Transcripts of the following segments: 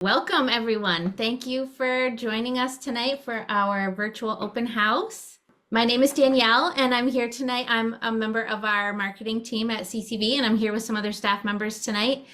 Welcome, everyone. Thank you for joining us tonight for our virtual open house. My name is Danielle, and I'm here tonight. I'm a member of our marketing team at CCV, and I'm here with some other staff members tonight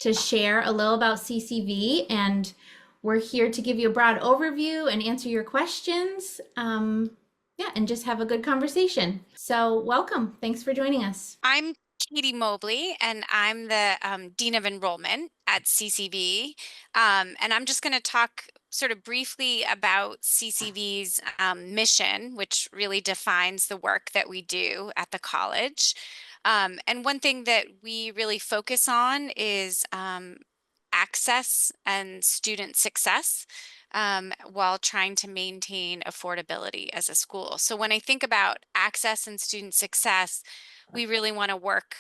to share a little about CCV. And we're here to give you a broad overview and answer your questions. And just have a good conversation. So, welcome. Thanks for joining us. I'm Katie Mobley, and I'm the Dean of Enrollment at CCV. And I'm just going to talk sort of briefly about CCV's mission, which really defines the work that we do at the college. And one thing that we really focus on is access and student success. While trying to maintain affordability as a school. So when I think about access and student success, we really want to work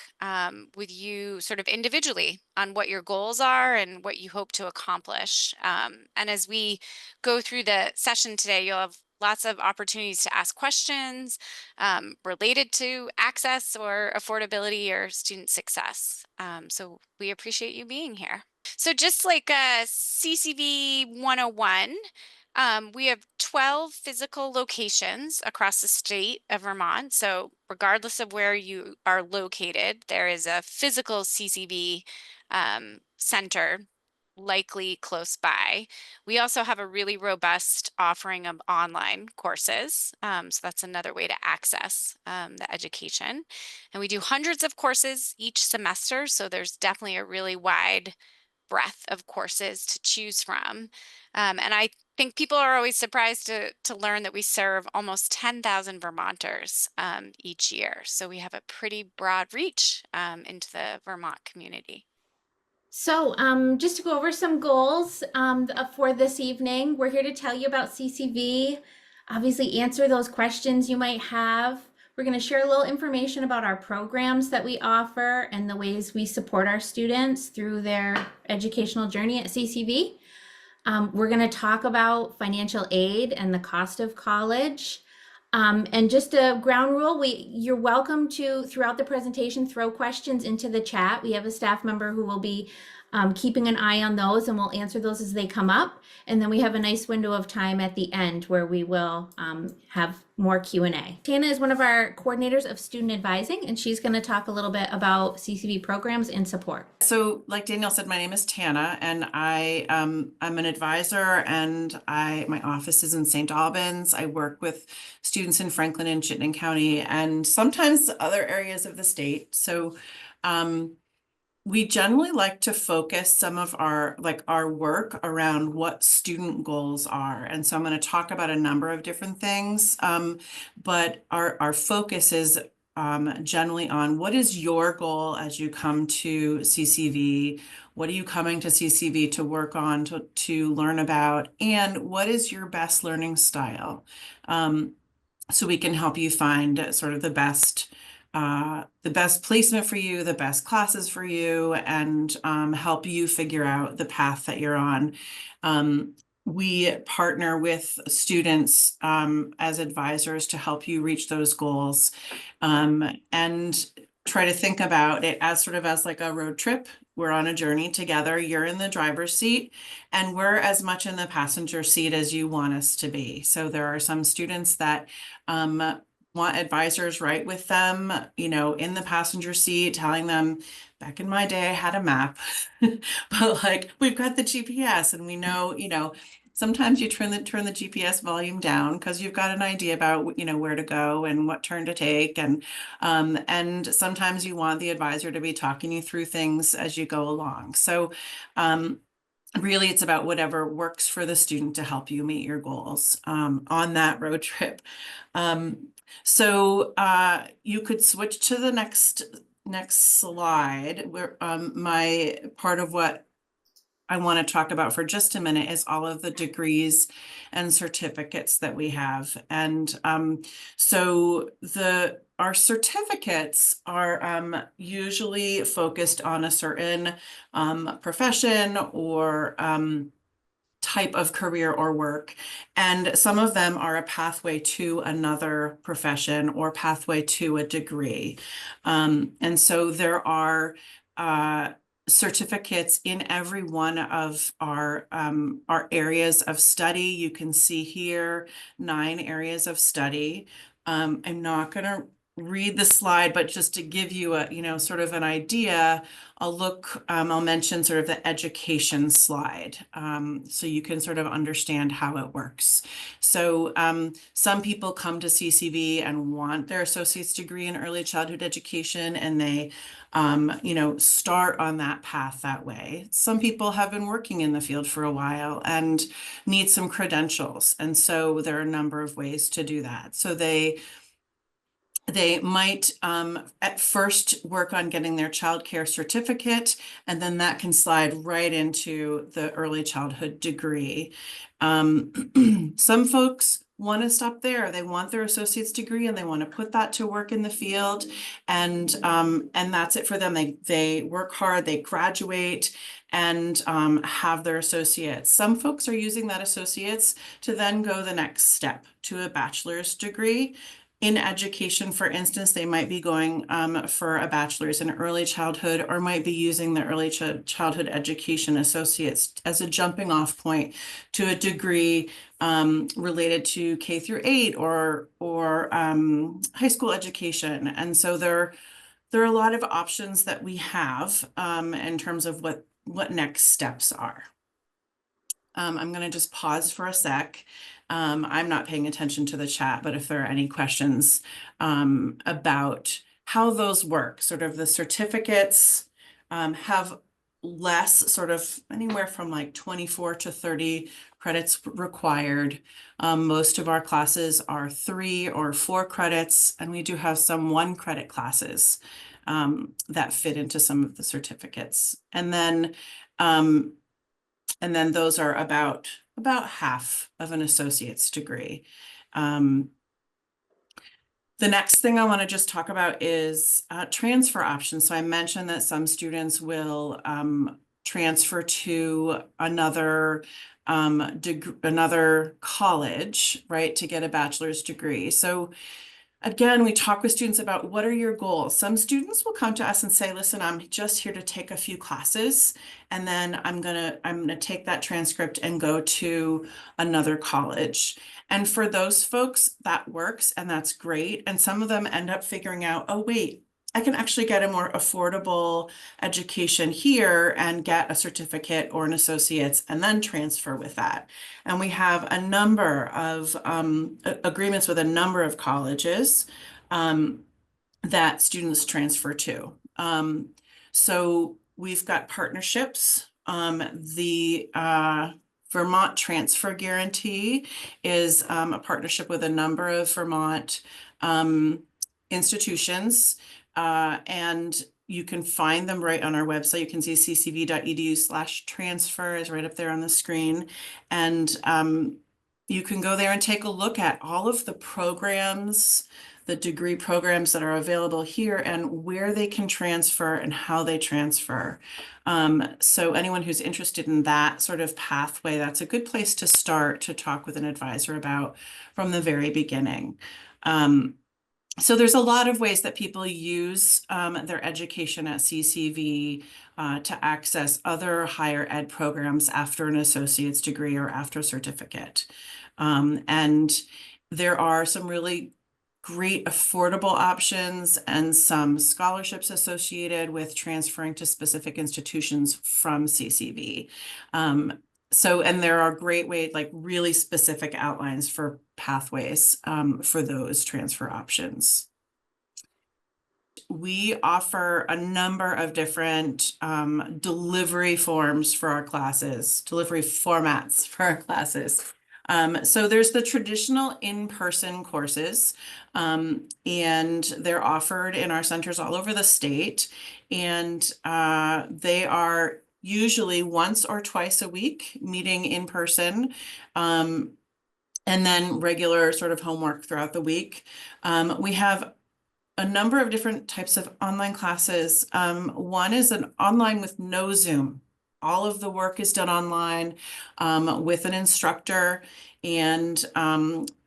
with you sort of individually on what your goals are and what you hope to accomplish. And as we go through the session today, you'll have lots of opportunities to ask questions related to access or affordability or student success. So we appreciate you being here. So just like CCV 101, we have 12 physical locations across the state of Vermont. So regardless of where you are located, there is a physical CCV center likely close by. We also have a really robust offering of online courses. So that's another way to access the education. And we do hundreds of courses each semester. So there's definitely a really wide breadth of courses to choose from. And I think people are always surprised to learn that we serve almost 10,000 Vermonters each year. So we have a pretty broad reach into the Vermont community. So, just to go over some goals for this evening, we're here to tell you about CCV, obviously answer those questions you might have. We're going to share a little information about our programs that we offer and the ways we support our students through their educational journey at CCV. We're going to talk about financial aid and the cost of college. And just a ground rule, you're welcome to, throughout the presentation, throw questions into the chat. We have a staff member who will be keeping an eye on those, and we'll answer those as they come up. And then we have a nice window of time at the end where we will have more Q&A. Tana is one of our coordinators of student advising, and she's going to talk a little bit about CCV programs and support. So like Danielle said, my name is Tana, and I'm an advisor, and my office is in St. Albans. I work with students in Franklin and Chittenden County and sometimes other areas of the state. So we generally like to focus some of our work around what student goals are. And so I'm going to talk about a number of different things, but our focus is generally on what is your goal as you come to CCV? What are you coming to CCV to work on, to learn about? And what is your best learning style? So we can help you find sort of the best placement for you, the best classes for you, and help you figure out the path that you're on. We partner with students as advisors to help you reach those goals, and try to think about it as sort of as like a road trip. We're on a journey together. You're in the driver's seat, and we're as much in the passenger seat as you want us to be. So there are some students that want advisors right with them, in the passenger seat, telling them, back in my day, I had a map, but like we've got the GPS, and we know, sometimes you turn the GPS volume down because you've got an idea about, where to go and what turn to take. And sometimes you want the advisor to be talking you through things as you go along. So, really, it's about whatever works for the student to help you meet your goals on that road trip. So you could switch to the next slide, where my part of what I want to talk about for just a minute is all of the degrees and certificates that we have. And so our certificates are usually focused on a certain profession or type of career or work. And some of them are a pathway to another profession or pathway to a degree. And so there are certificates in every one of our areas of study. You can see here 9 areas of study. I'm not going to read the slide, but just to give you a, sort of an idea, I'll mention sort of the education slide, so you can sort of understand how it works. So some people come to CCV and want their associate's degree in early childhood education, and they start on that path that way. Some people have been working in the field for a while and need some credentials. And so there are a number of ways to do that. So they might at first work on getting their childcare certificate, and then that can slide right into the early childhood degree. Some folks want to stop there. They want their associate's degree and they want to put that to work in the field, and that's it for them. They work hard, they graduate, and have their associates. Some folks are using that associates to then go the next step to a bachelor's degree. In education, for instance, they might be going for a bachelor's in early childhood, or might be using the early childhood education associates as a jumping off point to a degree related to K through 8 or high school education. And so there are a lot of options that we have in terms of what next steps are. I'm going to just pause for a sec. I'm not paying attention to the chat, but if there are any questions about how those work, sort of the certificates have less, sort of anywhere from like 24 to 30 credits required. Most of our classes are 3 or 4 credits, and we do have some 1 credit classes that fit into some of the certificates. And then those are about half of an associate's degree. The next thing I want to just talk about is transfer options. So I mentioned that some students will transfer to another college, right, to get a bachelor's degree. So again, we talk with students about what are your goals. Some students will come to us and say, listen, I'm just here to take a few classes, and then I'm gonna take that transcript and go to another college. And for those folks, that works, and that's great. And some of them end up figuring out, oh, wait, I can actually get a more affordable education here and get a certificate or an associate's and then transfer with that. And we have a number of agreements with a number of colleges that students transfer to. So we've got partnerships. The Vermont Transfer Guarantee is a partnership with a number of Vermont institutions. And you can find them right on our website. You can see ccv.edu/transfer is right up there on the screen. And you can go there and take a look at all of the programs, the degree programs that are available here, and where they can transfer and how they transfer. So anyone who's interested in that sort of pathway, that's a good place to start to talk with an advisor about from the very beginning. So there's a lot of ways that people use their education at CCV to access other higher ed programs after an associate's degree or after a certificate. And there are some really great affordable options and some scholarships associated with transferring to specific institutions from CCV. And there are great ways, like really specific outlines for pathways for those transfer options. We offer a number of different delivery forms for our classes, delivery formats for our classes. So there's the traditional in-person courses, and they're offered in our centers all over the state, and they are usually once or twice a week, meeting in person, and then regular sort of homework throughout the week. We have a number of different types of online classes. One is an online with no Zoom all of the work is done online with an instructor. And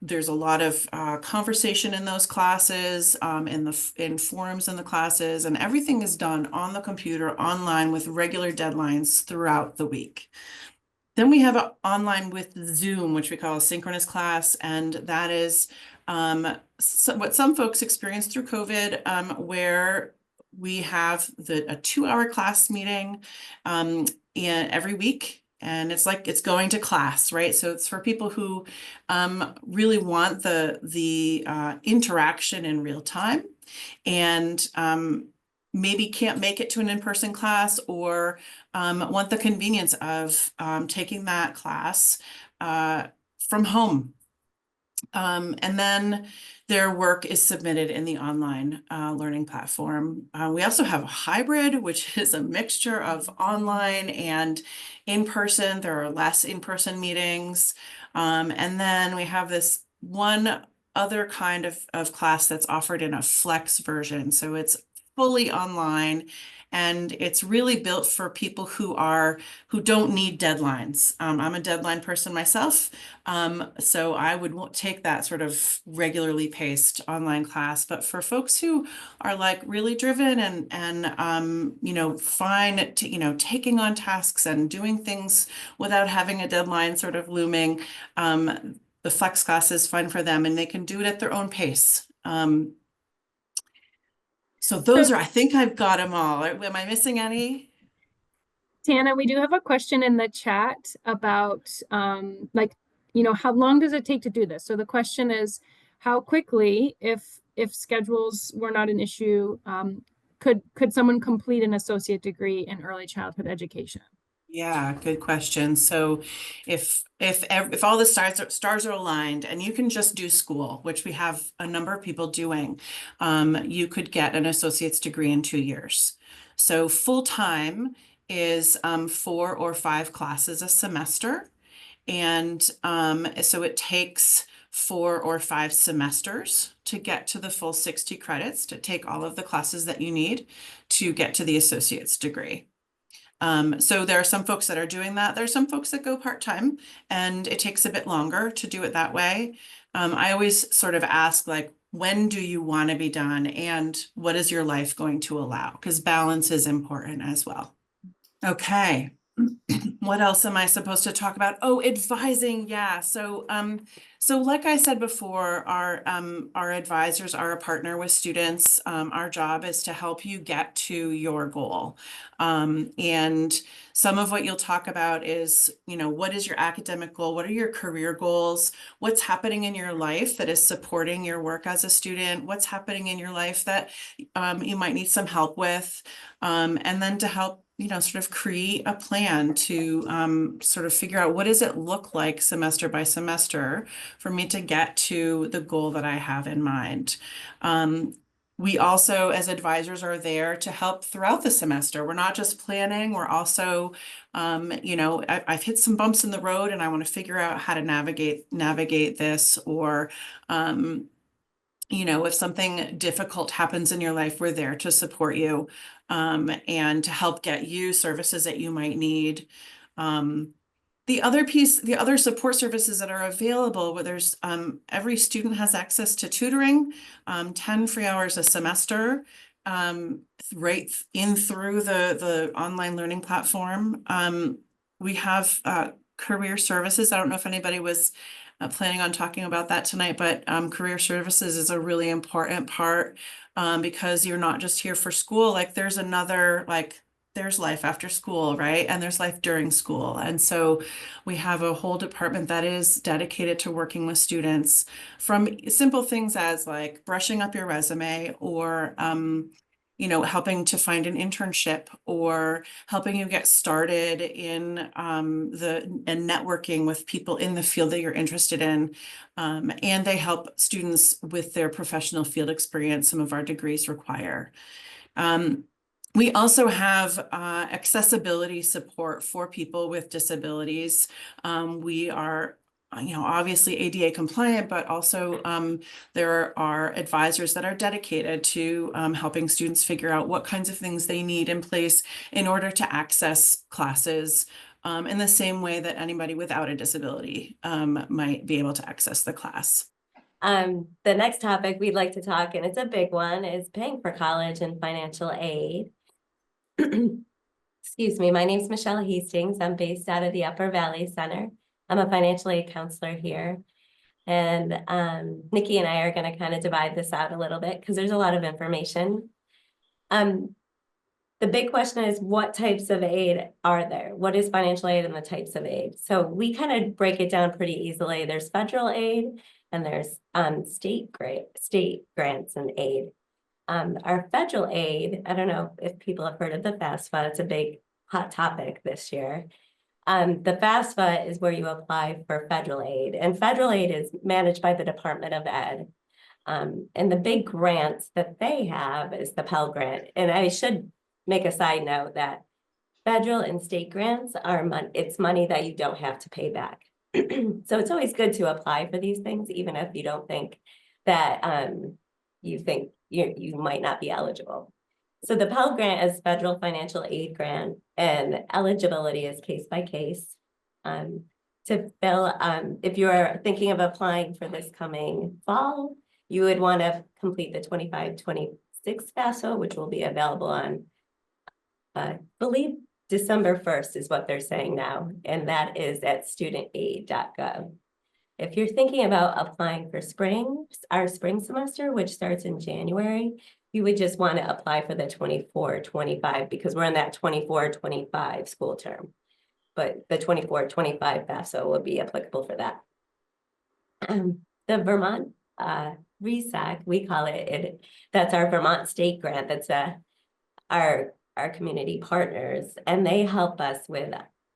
there's a lot of conversation in those classes, in forums in the classes, and everything is done on the computer online with regular deadlines throughout the week. Then we have online with Zoom, which we call a synchronous class, and that is what some folks experienced through COVID, where we have a 2-hour class meeting every week. And it's like it's going to class, right? So it's for people who really want the interaction in real time, and maybe can't make it to an in-person class, or want the convenience of taking that class from home. And then their work is submitted in the online learning platform. We also have a hybrid, which is a mixture of online and in-person. There are less in-person meetings. And then we have this one other kind of class that's offered in a flex version. So it's fully online, and it's really built for people who don't need deadlines. I'm a deadline person myself, so I would take that sort of regularly paced online class. But for folks who are like really driven and you know, fine to, you know, taking on tasks and doing things without having a deadline sort of looming, the flex class is fine for them, and they can do it at their own pace. So those are, I think I've got them all. Am I missing any? Tana, we do have a question in the chat about like, you know, how long does it take to do this? So the question is, how quickly, if schedules were not an issue, could someone complete an associate degree in early childhood education? Yeah, good question. So if all the stars are aligned and you can just do school, which we have a number of people doing, you could get an associate's degree in 2 years. So full time is 4 or 5 classes a semester. And so it takes 4 or 5 semesters to get to the full 60 credits, to take all of the classes that you need to get to the associate's degree. So there are some folks that are doing that. There's some folks that go part-time, and it takes a bit longer to do it that way. I always sort of ask, like, when do you want to be done, and what is your life going to allow? Because balance is important as well. Okay. What else am I supposed to talk about? Oh, advising. Yeah. So like I said before, our advisors are a partner with students. Our job is to help you get to your goal. And some of what you'll talk about is, you know, what is your academic goal? What are your career goals? What's happening in your life that is supporting your work as a student? What's happening in your life that you might need some help with? And then to help, you know, sort of create a plan to sort of figure out what does it look like semester by semester for me to get to the goal that I have in mind. We also, as advisors, are there to help throughout the semester. We're not just planning, we're also, you know, I've hit some bumps in the road and I want to figure out how to navigate this, or you know, if something difficult happens in your life, we're there to support you and to help get you services that you might need. The other support services that are available, where there's every student has access to tutoring, 10 free hours a semester, right in through the online learning platform. We have career services. I don't know if anybody was planning on talking about that tonight, but career services is a really important part because you're not just here for school. Like there's there's life after school, right? And there's life during school. And so we have a whole department that is dedicated to working with students, from simple things as like brushing up your resume, or you know, helping to find an internship, or helping you get started in and networking with people in the field that you're interested in. And they help students with their professional field experience some of our degrees require. We also have accessibility support for people with disabilities. We are obviously ADA compliant, but also there are advisors that are dedicated to helping students figure out what kinds of things they need in place in order to access classes in the same way that anybody without a disability might be able to access the class. The next topic we'd like to talk, and it's a big one, is paying for college and financial aid. Excuse me, my name's Michelle Hastings. I'm based out of the Upper Valley Center. I'm a financial aid counselor here. And Nikki and I are going to kind of divide this out a little bit because there's a lot of information. The big question is, what types of aid are there? What is financial aid and the types of aid? So we kind of break it down pretty easily. There's federal aid and there's state grants and aid. Our federal aid, I don't know if people have heard of the FAFSA. It's a big hot topic this year. The FAFSA is where you apply for federal aid, and federal aid is managed by the Department of Ed. And the big grants that they have is the Pell Grant. And I should make a side note that federal and state grants are it's money that you don't have to pay back. So it's always good to apply for these things, even if you don't think that you think you might not be eligible. So the Pell Grant is federal financial aid grant, and eligibility is case by case. To fill, if you're thinking of applying for this coming fall, you would want to complete the 25-26 FAFSA, which will be available on, I believe, December 1st is what they're saying now, and that is at studentaid.gov. If you're thinking about applying for our spring semester, which starts in January, you would just want to apply for the 24-25 because we're in that 24-25 school term. But the 24-25 FAFSA will be applicable for that. The Vermont RESAC, we call it, that's our Vermont state grant. That's our community partners, and they help us with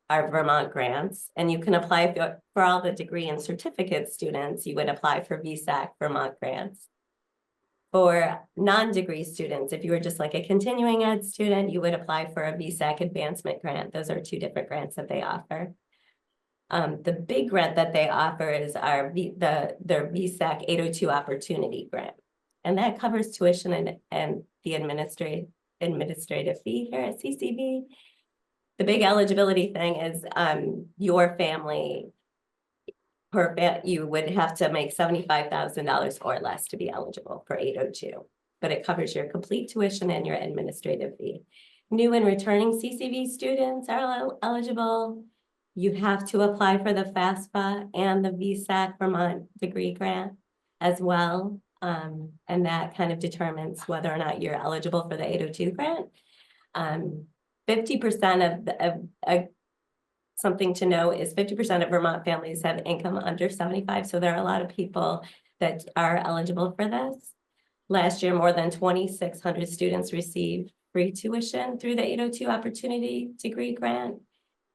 our Vermont grants. And you can apply for all the degree and certificate students. You would apply for VSAC Vermont grants. For non-degree students, if you were just like a continuing ed student, you would apply for a VSAC advancement grant. Those are two different grants that they offer. The big grant that they offer is their VSAC 802 opportunity grant. And that covers tuition and the administrative fee here at CCV. The big eligibility thing is your family, you would have to make $75,000 or less to be eligible for 802, but it covers your complete tuition and your administrative fee. New and returning CCV students are eligible. You have to apply for the FAFSA and the VSAC Vermont degree grant as well. And that kind of determines whether or not you're eligible for the 802 grant. 50% of something to know is 50% of Vermont families have income under 75. So there are a lot of people that are eligible for this. Last year, more than 2,600 students received free tuition through the 802 Opportunity Degree Grant.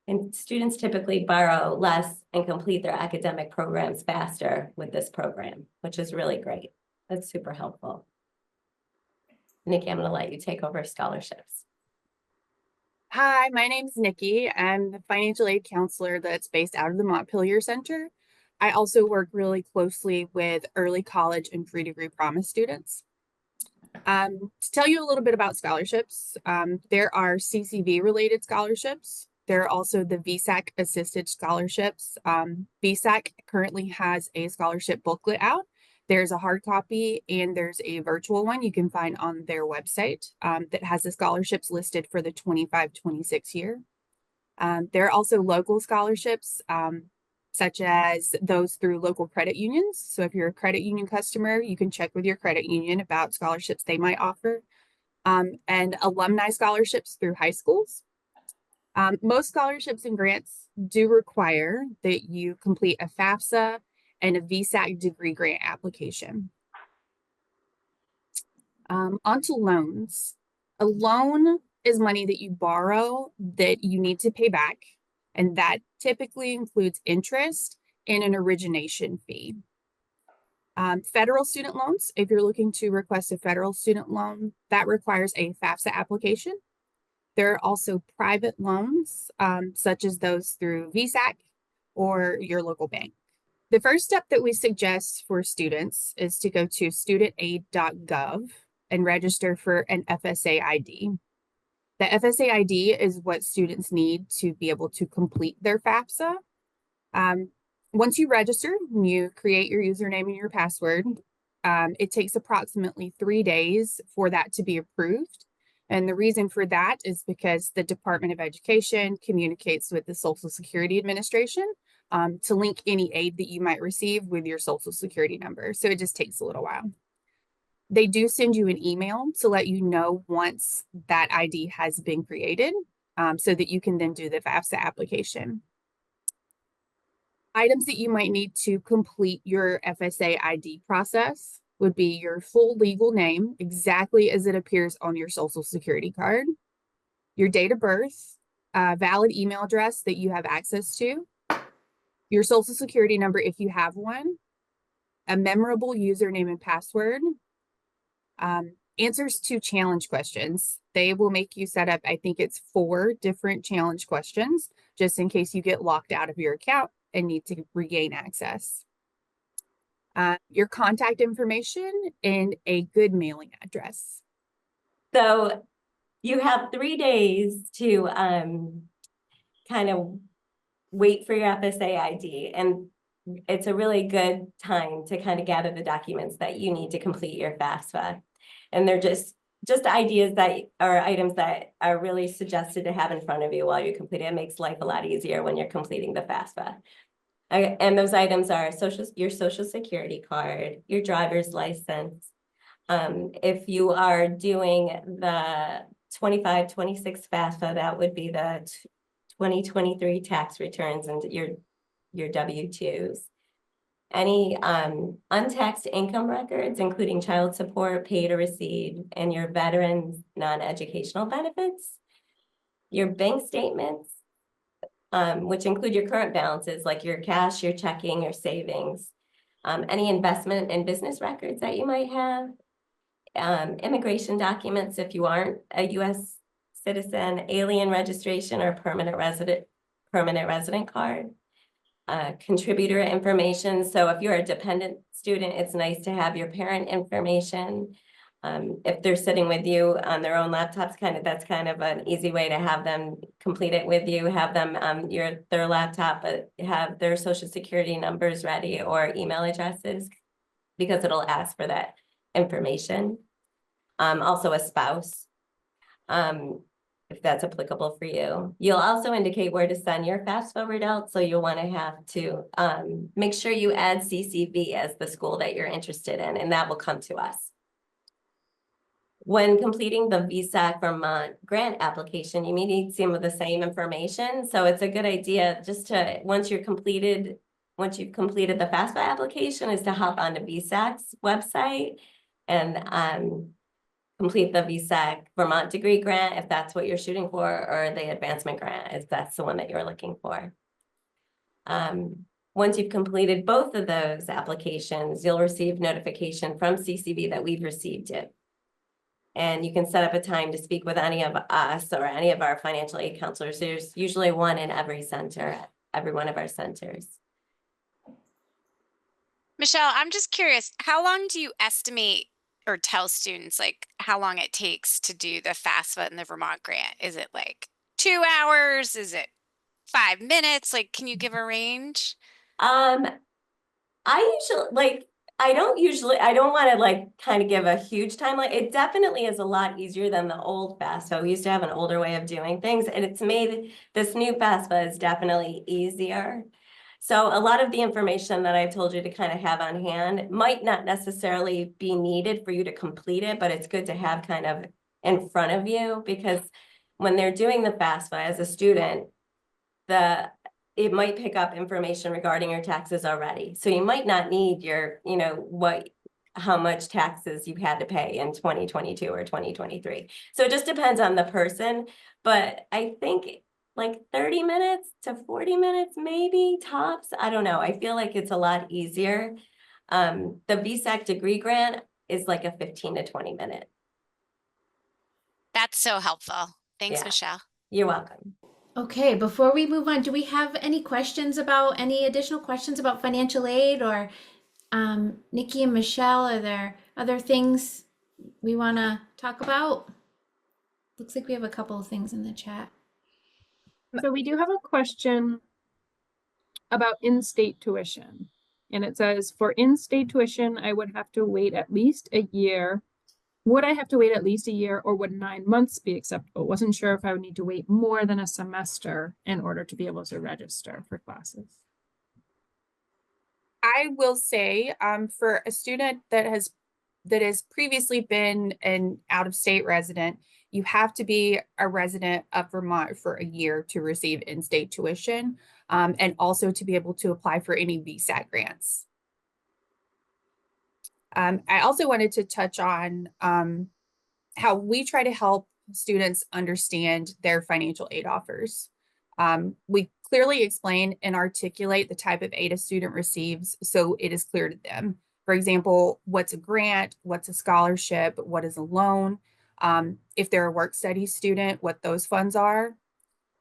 And students typically borrow less and complete their academic programs faster with this program, which is really great. That's super helpful. Nikki, I'm going to let you take over scholarships. Hi, my name is Nikki. I'm the financial aid counselor that's based out of the Montpelier Center. I also work really closely with early college and pre-degree promise students. To tell you a little bit about scholarships, there are CCV related scholarships. There are also the VSAC assisted scholarships. VSAC currently has a scholarship booklet out. There's a hard copy and there's a virtual one you can find on their website that has the scholarships listed for the 25-26 year. There are also local scholarships, such as those through local credit unions. So if you're a credit union customer, you can check with your credit union about scholarships they might offer, and alumni scholarships through high schools. Most scholarships and grants do require that you complete a FAFSA and a VSAC degree grant application. Onto loans. A loan is money that you borrow that you need to pay back, and that typically includes interest and an origination fee. Federal student loans, if you're looking to request a federal student loan, that requires a FAFSA application. There are also private loans, such as those through VSAC or your local bank. The first step that we suggest for students is to go to studentaid.gov and register for an FSA ID. The FSA ID is what students need to be able to complete their FAFSA. Once you register, you create your username and your password. It takes approximately 3 days for that to be approved. And the reason for that is because the Department of Education communicates with the Social Security Administration to link any aid that you might receive with your Social Security number. So it just takes a little while. They do send you an email to let you know once that ID has been created, so that you can then do the FAFSA application. Items that you might need to complete your FSA ID process would be your full legal name, exactly as it appears on your Social Security card, your date of birth, a valid email address that you have access to, your Social Security number if you have one, a memorable username and password, answers to challenge questions. They will make you set up, I think it's 4 different challenge questions, just in case you get locked out of your account and need to regain access. Your contact information and a good mailing address. So you have 3 days to kind of wait for your FSA ID, and it's a really good time to kind of gather the documents that you need to complete your FAFSA. And they're just ideas that are items that are really suggested to have in front of you while you complete it. It makes life a lot easier when you're completing the FAFSA. And those items are your Social Security card, your driver's license. If you are doing the 25-26 FAFSA, that would be the 2023 tax returns and your W-2s. Any untaxed income records, including child support, pay to receive, and your veterans non-educational benefits. Your bank statements, which include your current balances, like your cash, your checking, your savings. Any investment and business records that you might have. Immigration documents if you aren't a U.S. citizen, alien registration or permanent resident card. Contributor information. So if you're a dependent student, it's nice to have your parent information. If they're sitting with you on their own laptops, that's kind of an easy way to have them complete it with you. Have them their laptop, but have their Social Security numbers ready or email addresses, because it'll ask for that information. Also a spouse, if that's applicable for you. You'll also indicate where to send your fast forward out. So you'll want to have to make sure you add CCV as the school that you're interested in, and that will come to us. When completing the VSAC Vermont grant application, you may need some of the same information. So it's a good idea just to, once you've completed the FAFSA application, is to hop onto VSAC's website and complete the VSAC Vermont degree grant if that's what you're shooting for, or the advancement grant if that's the one that you're looking for. Once you've completed both of those applications, you'll receive notification from CCV that we've received it. And you can set up a time to speak with any of us or any of our financial aid counselors. There's usually one in every center, every one of our centers. Michelle, I'm just curious, how long do you estimate or tell students like how long it takes to do the FAFSA and the Vermont grant? Is it like 2 hours? Is it 5 minutes? Like, can you give a range? I don't want to like kind of give a huge timeline. It definitely is a lot easier than the old FAFSA. We used to have an older way of doing things, and it's made this new FAFSA is definitely easier. So a lot of the information that I've told you to kind of have on hand might not necessarily be needed for you to complete it, but it's good to have kind of in front of you, because when they're doing the FAFSA as a student, it might pick up information regarding your taxes already. So you might not need your, how much taxes you had to pay in 2022 or 2023. So it just depends on the person, but I think like 30 minutes to 40 minutes, maybe tops. I don't know. I feel like it's a lot easier. The VSAC degree grant is like a 15 to 20 minute. That's so helpful. Thanks, Yeah. Michelle. You're welcome. Okay, before we move on, do we have any additional questions about financial aid, or Nikki and Michelle, are there other things we want to talk about? Looks like we have a couple of things in the chat. So we do have a question about in-state tuition. And it says, for in-state tuition, I would have to wait at least a year. Would I have to wait at least a year, or would 9 months be acceptable? Wasn't sure if I would need to wait more than a semester in order to be able to register for classes. I will say, for a student that has previously been an out-of-state resident, you have to be a resident of Vermont for a year to receive in-state tuition, and also to be able to apply for any VSAT grants. I also wanted to touch on how we try to help students understand their financial aid offers. We clearly explain and articulate the type of aid a student receives so it is clear to them. For example, what's a grant, what's a scholarship, what is a loan, if they're a work study student, what those funds are.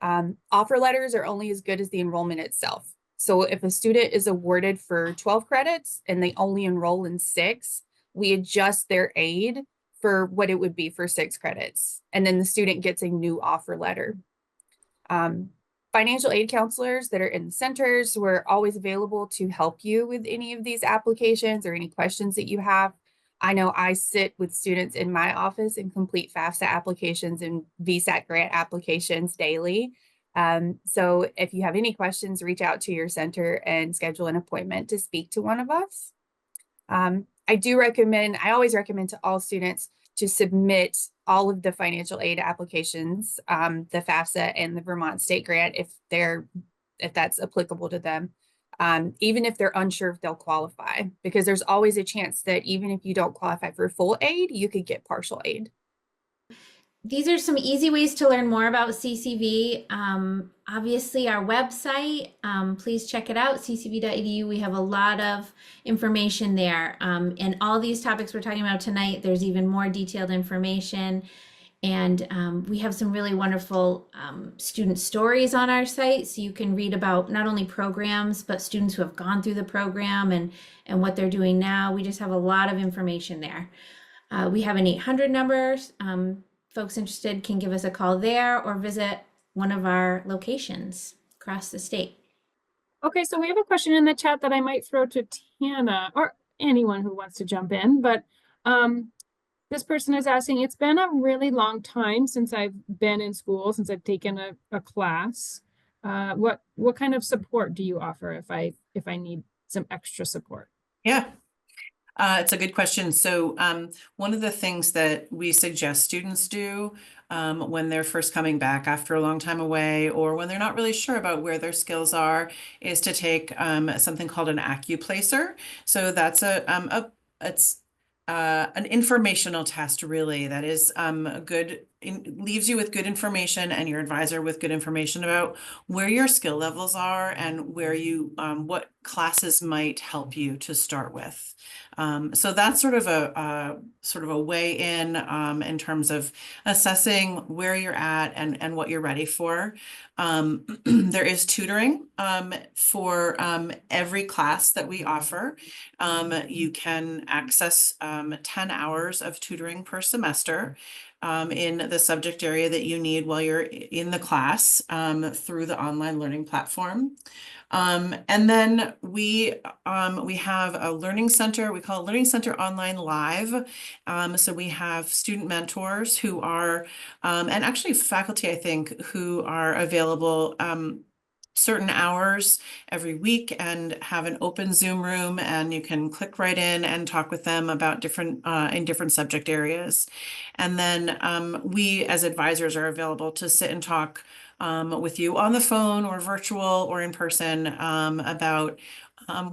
Offer letters are only as good as the enrollment itself. So if a student is awarded for 12 credits and they only enroll in 6, we adjust their aid for what it would be for 6 credits. And then the student gets a new offer letter. Financial aid counselors that are in the centers, we're always available to help you with any of these applications or any questions that you have. I know I sit with students in my office and complete FAFSA applications and VSAT grant applications daily. So if you have any questions, reach out to your center and schedule an appointment to speak to one of us. I always recommend to all students to submit all of the financial aid applications, the FAFSA and the Vermont State Grant, if that's applicable to them, even if they're unsure if they'll qualify, because there's always a chance that even if you don't qualify for full aid, you could get partial aid. These are some easy ways to learn more about CCV. Obviously, our website, please check it out, ccv.edu. We have a lot of information there. And all these topics we're talking about tonight, there's even more detailed information. And we have some really wonderful student stories on our site. So you can read about not only programs, but students who have gone through the program and what they're doing now. We just have a lot of information there. We have an 800 number. Folks interested can give us a call there or visit one of our locations across the state. Okay, so we have a question in the chat that I might throw to Tana or anyone who wants to jump in, but this person is asking, it's been a really long time since I've been in school, since I've taken a class. What kind of support do you offer if I need some extra support? Yeah. It's a good question. So one of the things that we suggest students do when they're first coming back after a long time away, or when they're not really sure about where their skills are, is to take something called an AccuPlacer. So that's it's an informational test, really, that is leaves you with good information and your advisor with good information about where your skill levels are and where what classes might help you to start with. So that's sort of a way in terms of assessing where you're at and what you're ready for. There is tutoring for every class that we offer. You can access 10 hours of tutoring per semester in the subject area that you need while you're in the class through the online learning platform. And then we have a learning center. We call it Learning Center Online Live. So we have student mentors who are, and actually faculty, I think, who are available certain hours every week and have an open Zoom room, and you can click right in and talk with them about different subject areas. And then we as advisors are available to sit and talk with you on the phone or virtual or in person about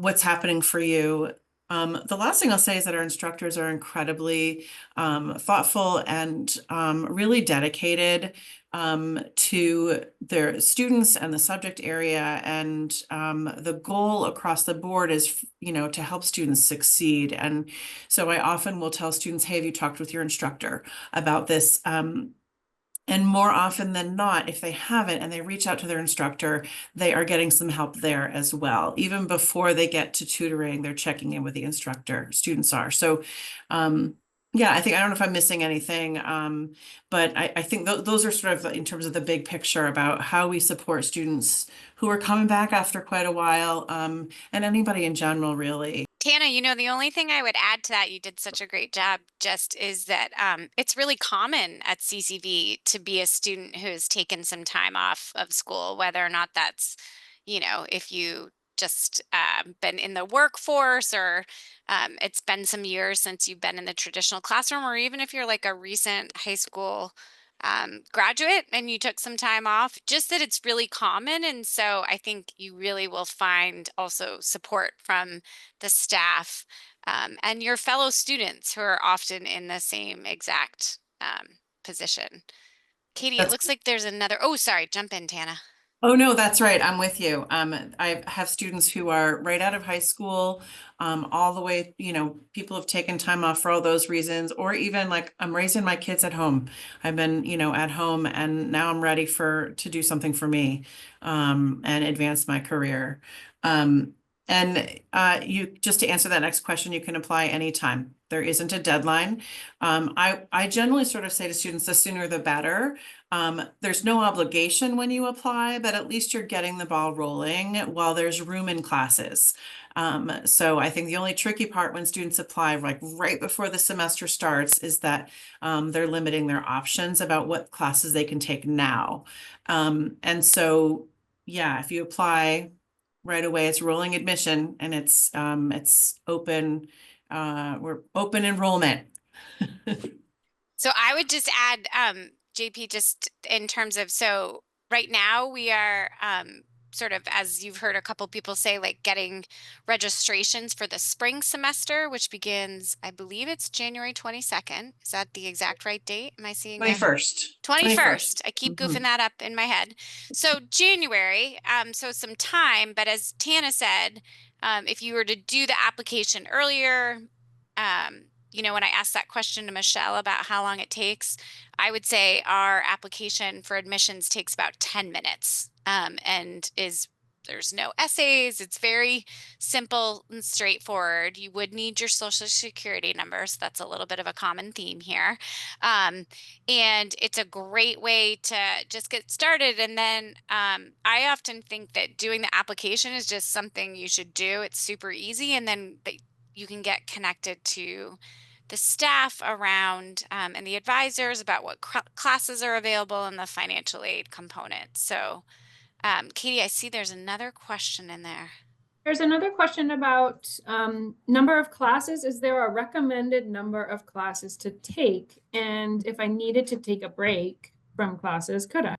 what's happening for you. The last thing I'll say is that our instructors are incredibly thoughtful and really dedicated to their students and the subject area. And the goal across the board is, to help students succeed. And so I often will tell students, hey, have you talked with your instructor about this And more often than not, if they haven't and they reach out to their instructor, they are getting some help there as well. Even before they get to tutoring, they're checking in with the instructor, students are. So yeah, I don't know if I'm missing anything, but I think those are sort of in terms of the big picture about how we support students who are coming back after quite a while, and anybody in general, really. Tana, the only thing I would add to that, you did such a great job, just is that it's really common at CCV to be a student who's taken some time off of school, whether or not that's, if you just been in the workforce, or it's been some years since you've been in the traditional classroom, or even if you're like a recent high school graduate and you took some time off, just that it's really common. And so I think you really will find also support from the staff and your fellow students who are often in the same exact position. Katie, it looks like there's another. Oh, sorry. Jump in, Tana. Oh, no, that's right. I'm with you. I have students who are right out of high school, all the way, people have taken time off for all those reasons, or even like I'm raising my kids at home. I've been, at home, and now I'm ready to do something for me, and advance my career. You just to answer that next question, you can apply anytime. There isn't a deadline. I generally sort of say to students, the sooner the better. There's no obligation when you apply, but at least you're getting the ball rolling while there's room in classes. So I think the only tricky part when students apply, like right before the semester starts, is that they're limiting their options about what classes they can take now. And so, yeah, if you apply right away, it's rolling admission, and it's open. We're open enrollment. So I would just add, JP, just in terms of, so right now we are sort of, as you've heard a couple people say, like getting registrations for the spring semester, which begins, I believe it's January 22nd. Is that the exact right date? Am I seeing that? 21st. 21st. I keep goofing that up in my head. So January, so some time, but as Tana said, if you were to do the application earlier, when I asked that question to Michelle about how long it takes, I would say our application for admissions takes about 10 minutes, and there's no essays. It's very simple and straightforward. You would need your social security number, so that's a little bit of a common theme here. And it's a great way to just get started. And then I often think that doing the application is just something you should do. It's super easy, and then you can get connected to the staff around and the advisors about what classes are available and the financial aid component. So Katie, I see there's another question in there. There's another question about number of classes. Is there a recommended number of classes to take? And if I needed to take a break from classes, could I?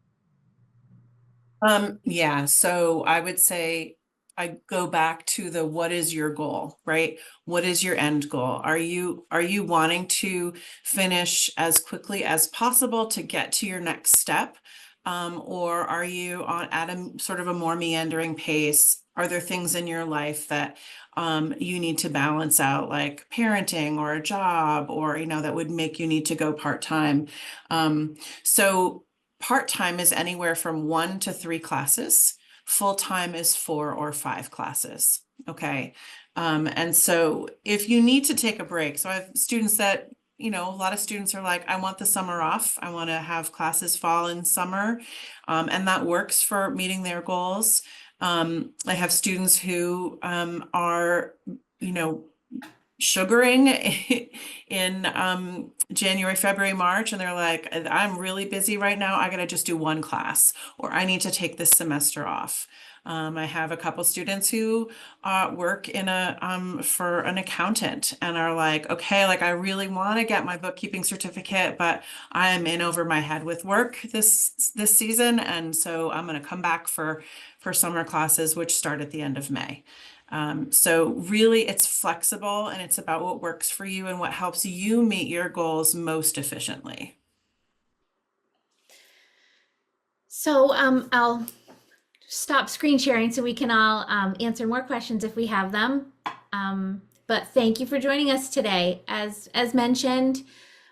Yeah, so I would say I go back to what is your goal, right? What is your end goal? Are you wanting to finish as quickly as possible to get to your next step? Or are you at a sort of a more meandering pace? Are there things in your life that you need to balance out, like parenting or a job, or that would make you need to go part-time? So part-time is anywhere from 1 to 3 classes. Full-time is 4 or 5 classes. Okay. And so if you need to take a break, so I have students that, a lot of students are like, I want the summer off. I want to have classes fall and summer. And that works for meeting their goals. I have students who are, sugaring in January, February, March, and they're like, I'm really busy right now. I gotta just do 1 class, or I need to take this semester off. I have a couple students who work in for an accountant and are like, okay, like I really want to get my bookkeeping certificate, but I'm in over my head with work this season, and so I'm going to come back for summer classes, which start at the end of May. So really it's flexible, and it's about what works for you and what helps you meet your goals most efficiently. So I'll stop screen sharing so we can all answer more questions if we have them. But thank you for joining us today. As mentioned,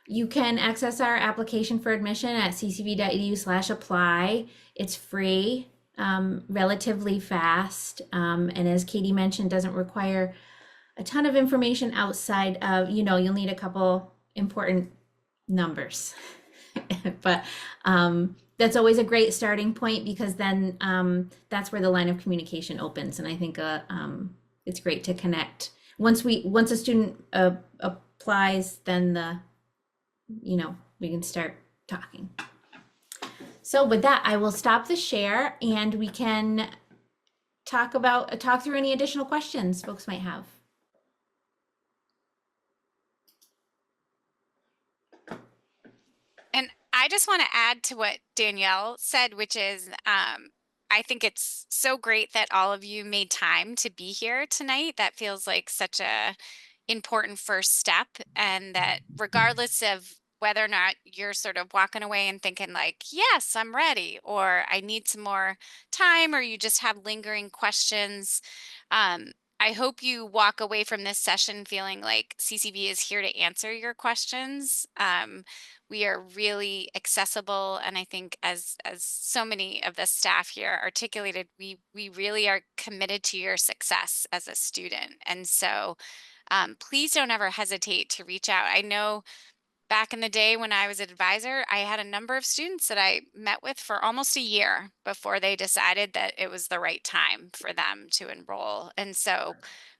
You can access our application for admission at ccv.edu/apply. It's free, relatively fast, and as Katie mentioned, doesn't require a ton of information outside of, you'll need a couple important numbers. But that's always a great starting point, because then that's where the line of communication opens. And I think it's great to connect. Once a student applies, then we can start talking. So with that, I will stop the share and we can talk through any additional questions folks might have. And I just want to add to what Danielle said, which is I think it's so great that all of you made time to be here tonight. That feels like such a important first step, and that regardless of whether or not you're sort of walking away and thinking like, yes, I'm ready, or I need some more time, or you just have lingering questions, I hope you walk away from this session feeling like CCV is here to answer your questions. We are really accessible, and I think as so many of the staff here articulated, we really are committed to your success as a student. And so please don't ever hesitate to reach out. I know back in the day when I was an advisor, I had a number of students that I met with for almost a year before they decided that it was the right time for them to enroll. And so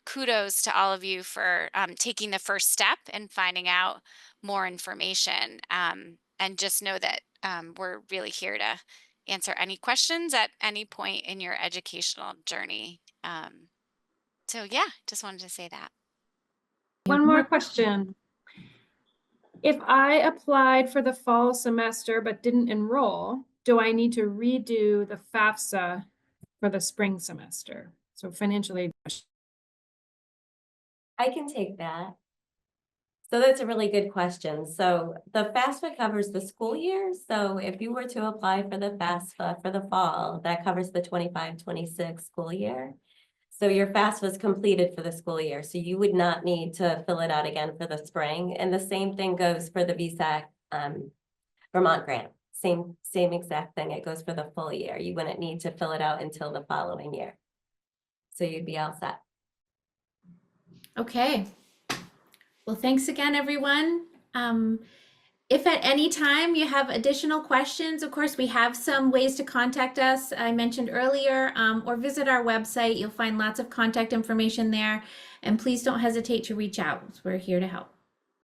kudos to all of you for taking the first step and finding out more information. And just know that we're really here to answer any questions at any point in your educational journey. So yeah, just wanted to say that. One more question. If I applied for the fall semester but didn't enroll, do I need to redo the FAFSA for the spring semester? So financial aid. I can take that. So that's a really good question. So the FAFSA covers the school year. So if you were to apply for the FAFSA for the fall, that covers the 25-26 school year. So your FAFSA was completed for the school year. So you would not need to fill it out again for the spring. And the same thing goes for the VSAC Vermont grant. Same exact thing. It goes for the full year. You wouldn't need to fill it out until the following year. So you'd be all set. Okay. Well, thanks again, everyone. If at any time you have additional questions, of course, we have some ways to contact us. I mentioned earlier, or visit our website. You'll find lots of contact information there. And please don't hesitate to reach out. We're here to help.